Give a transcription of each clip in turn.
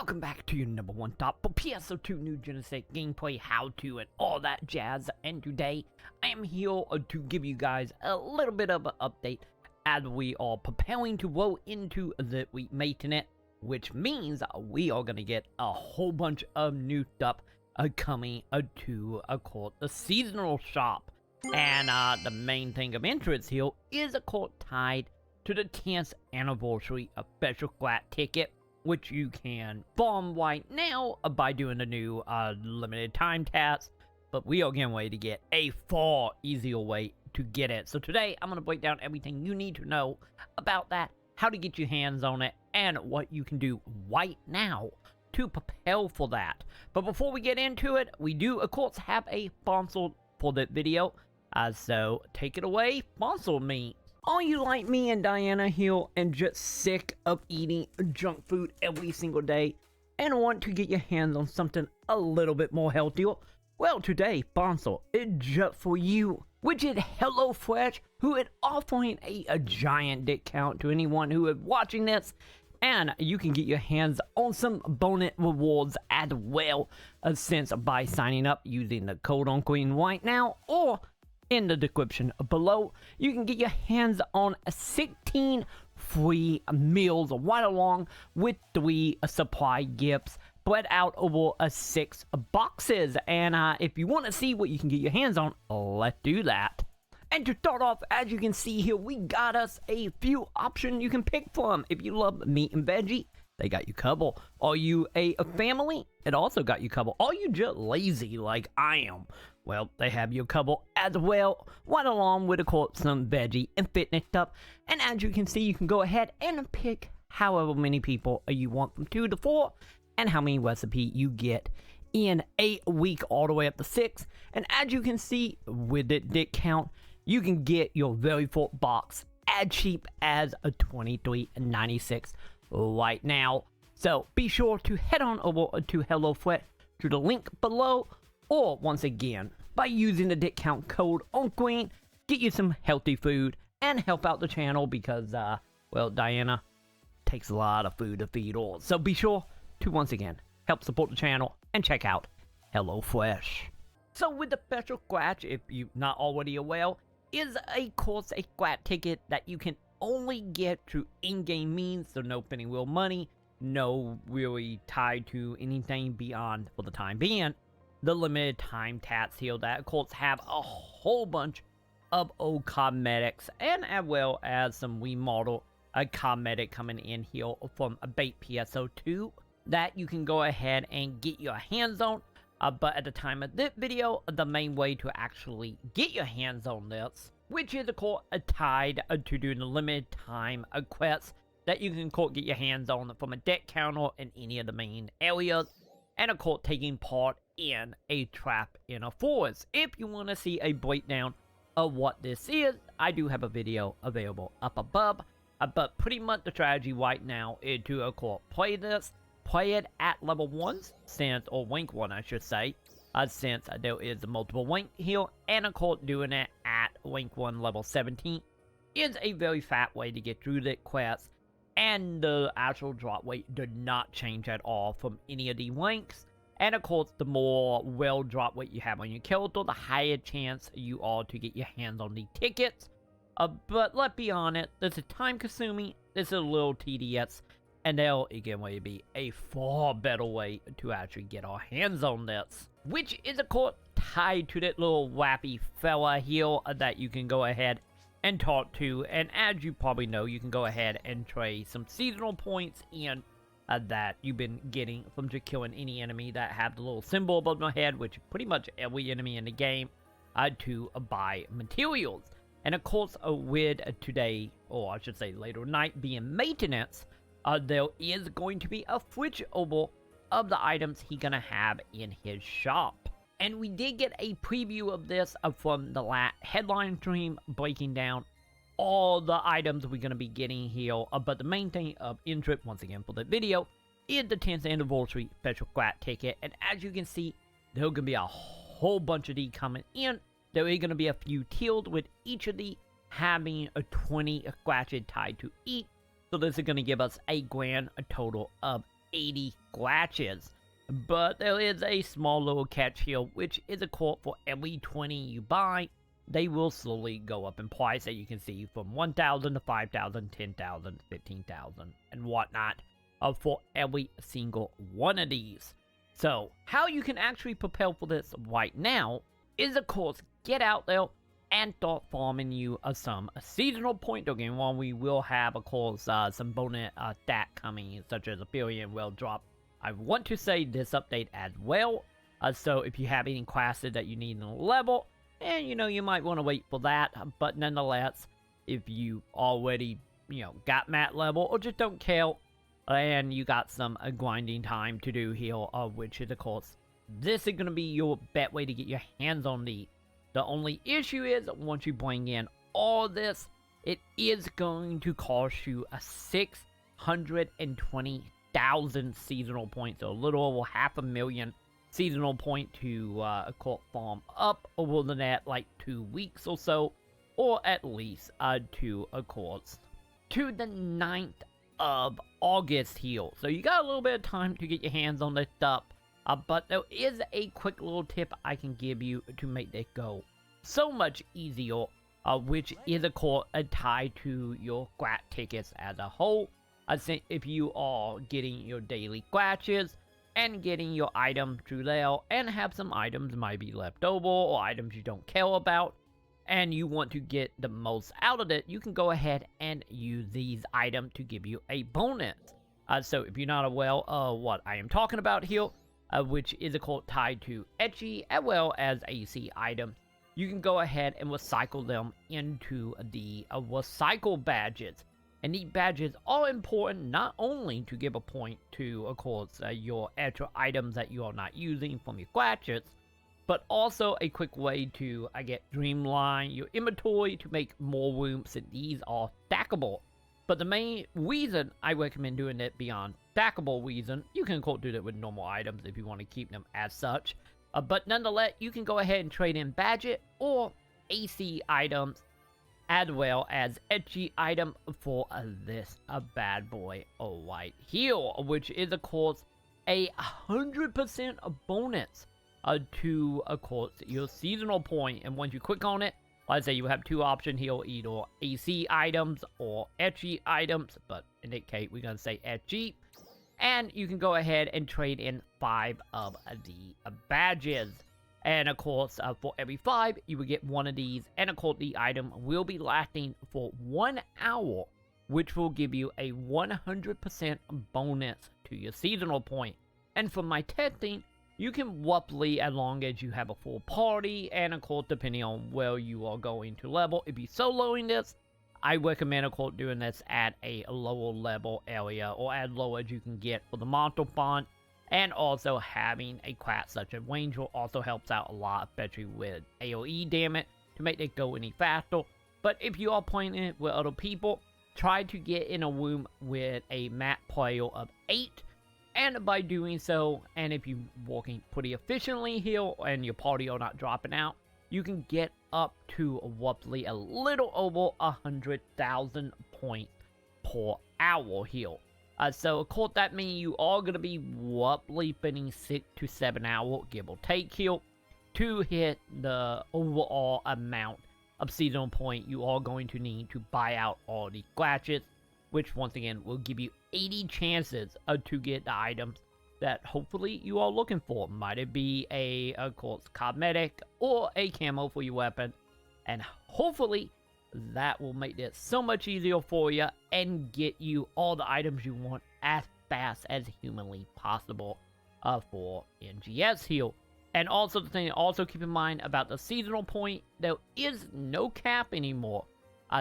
Welcome back to your number one top for PSO2 New Genesis gameplay, how-to, and all that jazz. And today, I am here to give you guys a little bit of an update as we are preparing to roll into the week maintenance, which means we are going to get a whole bunch of new stuff coming to called the seasonal shop. And the main thing of interest here is a called tied to the 10th anniversary of special squad ticket, which you can bomb right now by doing the new limited time task, but we are getting ready to get a far easier way to get it. So today I'm going to break down everything you need to know about that, how to get your hands on it, and what you can do right now to prepare for that. But before we get into it, we do of course have a sponsor for the video, so take it away, sponsor me. Are you like me and Diana here and just sick of eating junk food every single day and want to get your hands on something a little bit more healthier? Well, today, sponsor is just for you, which is HelloFresh, who is offering a giant discount to anyone who is watching this, and you can get your hands on some bonus rewards as well, since by signing up using the code on screen right now or in the description below. You can get your hands on 16 free meals right along with 3 supply gifts spread out over 6 boxes. And if you want to see what you can get your hands on, let's do that. And to start off, as you can see here, we got us a few options you can pick from. If you love meat and veggie, they got you covered. Are you a family? It also got you covered. Are you just lazy like I am? Well, they have you covered as well, right along with, of course, some veggie and fitness stuff. And as you can see, you can go ahead and pick however many people you want from 2 to 4, and how many recipes you get in a week all the way up to 6. And as you can see, with the discount, you can get your very first box as cheap as a $23.96 right now. So be sure to head on over to HelloFresh to the link below, or once again, by using the discount code on screen, get you some healthy food and help out the channel because, well, Diana takes a lot of food to feed all. So be sure to, once again, help support the channel and check out HelloFresh. So with the special scratch, if you're not already aware, is of course a scratch ticket that you can only get through in-game means, so no spending real money, no really tied to anything beyond, for the time being, the limited time tasks here that of course have a whole bunch of old cosmetics, and as well as some remodel cosmetic coming in here from a bait PSO2 that you can go ahead and get your hands on. But at the time of this video, the main way to actually get your hands on this, which is of course tied to doing the limited time quests that you can get your hands on from a deck counter in any of the main areas, and of course taking part in a trap in a forest. If you want to see a breakdown of what this is, I do have a video available up above, but pretty much the strategy right now is to of course play it at level 1, since, or rank 1 I should say, since there is multiple rank here, and of course doing it at rank 1 level 17 is a very fat way to get through the quest, and the actual drop rate did not change at all from any of the ranks. And of course, the more well drop rate you have on your character, the higher chance you are to get your hands on the tickets. But let's be honest, this is time consuming, this is a little tedious, and there again will be a far better way to actually get our hands on this, which is of course tied to that little wappy fella here that you can go ahead and talk to. And as you probably know, you can go ahead and trade some seasonal points in that you've been getting from just killing any enemy that have the little symbol above my head, which pretty much every enemy in the game, to buy materials. And of course, with today, or I should say later tonight, being maintenance, there is going to be a switch over of the items he's gonna have in his shop. And we did get a preview of this from the last headline stream, breaking down all the items we're going to be getting here. But the main thing of interest, once again, for the video, is the 10th anniversary special scratch ticket. And as you can see, there's going to be a whole bunch of these coming in. There is going to be a few tiers with each of these having a 20 scratches tied to each. So this is going to give us a total of 80 scratches. But there is a small little catch here, which is of course for every 20 you buy, they will slowly go up in price, as you can see, from 1,000 to 5,000, 10,000, 15,000, and whatnot, for every single one of these. So, how you can actually prepare for this right now is, of course, get out there and start farming you some seasonal point token. While we will have, of course, some bonus stat coming, such as Ethereum will drop, I want to say, this update as well. So if you have any classes that you need in a level, and you might want to wait for that. But nonetheless, if you already, got mat level or just don't care, and you got some grinding time to do here, which is, of course, this is going to be your best way to get your hands on these. The only issue is, once you bring in all this, it is going to cost you a 620,000 seasonal points, so a little over 500,000 seasonal point to farm up over the next like 2 weeks or so, or at least to, of course, to the 9th of August here. So you got a little bit of time to get your hands on this stuff. But there is a quick little tip I can give you to make this go so much easier, which is, of course, tied to your scratch tickets as a whole. If you are getting your daily scratches and getting your item through there, and have some items might be left over or items you don't care about, and you want to get the most out of it, you can go ahead and use these items to give you a bonus. So if you're not aware of what I am talking about here, which is, of course, tied to etchy as well as AC items, you can go ahead and recycle them into the recycle badges. And these badges are important not only to give a point to, of course, your extra items that you are not using from your scratches, but also a quick way to, streamline your inventory to make more room, since these are stackable. But the main reason I recommend doing it beyond stackable reason, you can, of course, do that with normal items if you want to keep them as such. But nonetheless, you can go ahead and trade in badget or AC items, as well as etchy item for this bad boy right here, which is, of course, a 100% bonus to, of course, your seasonal point. And once you click on it, let's say you have two options here, either AC items or etchy items, but in that case, we're going to say etchy. And you can go ahead and trade in 5 of the badges. And of course, for every 5, you will get one of these. And of course, the item will be lasting for 1 hour, which will give you a 100% bonus to your seasonal point. And for my testing, you can roughly, as long as you have a full party, and of course, depending on where you are going to level, if you're soloing this, I recommend, of course, doing this at a lower level area, or as low as you can get for the monster font. And also having a class such as Ranger also helps out a lot, especially with AoE damage, to make it go any faster. But if you are playing it with other people, try to get in a room with a map player of 8. And by doing so, and if you're working pretty efficiently here, and your party are not dropping out, you can get up to roughly a little over 100,000 points per hour here. So, of course, that means you are going to be roughly spending 6 to 7 hours, give or take here, to hit the overall amount of seasonal point you are going to need to buy out all the scratches, which, once again, will give you 80 chances to get the items that hopefully you are looking for. Might it be a, of course, cosmetic or a camo for your weapon, and hopefully that will make this so much easier for you and get you all the items you want as fast as humanly possible for NGS here. And also, the thing to also keep in mind about the seasonal point, there is no cap anymore.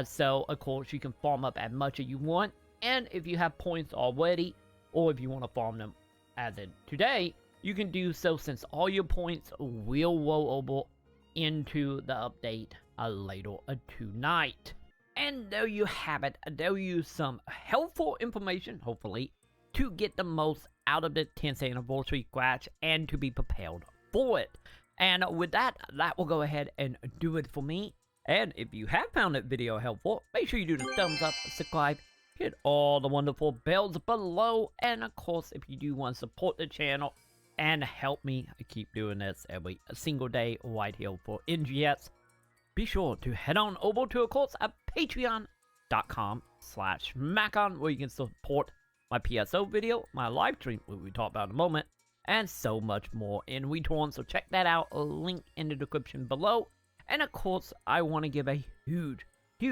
So, of course, you can farm up as much as you want, and if you have points already, or if you want to farm them as in today, you can do so, since all your points will roll over into the update later tonight. And there you have it. There you some helpful information, hopefully, to get the most out of the 10th anniversary scratch and to be prepared for it. And with that, that will go ahead and do it for me. And if you have found that video helpful, make sure you do the thumbs up, subscribe, hit all the wonderful bells below, and of course, if you do want to support the channel and help me keep doing this every single day right here for NGS, be sure to head on over to, of course, at patreon.com/Maconn, where you can support my PSO video, my live stream, which we talk about in a moment, and so much more in return. So check that out, a link in the description below. And of course, I want to give a huge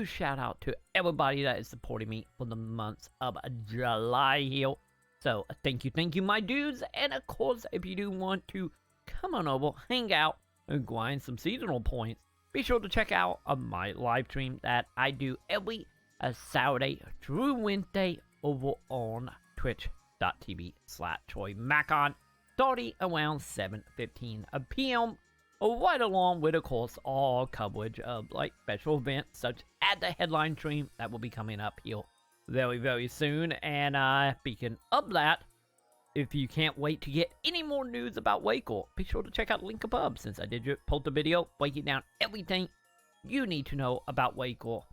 shout out to everybody that is supporting me for the months of July here. So thank you, my dudes. And of course, if you do want to come on over, hang out, and grind some seasonal points, be sure to check out my live stream that I do every Saturday through Wednesday over on twitch.tv/TroyMaconn, starting around 7:15 p.m. Right along with, of course, all coverage of like special events such as the headline stream that will be coming up here very soon. And speaking of that, if you can't wait to get any more news about Waco, be sure to check out the link above, since I did post a video breaking down everything you need to know about Waco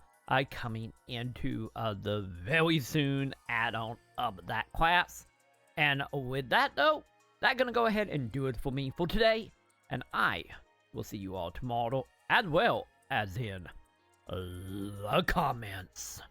coming into the very soon add-on of that class. And with that though, that's gonna go ahead and do it for me for today, and I will see you all tomorrow, as well as in the comments.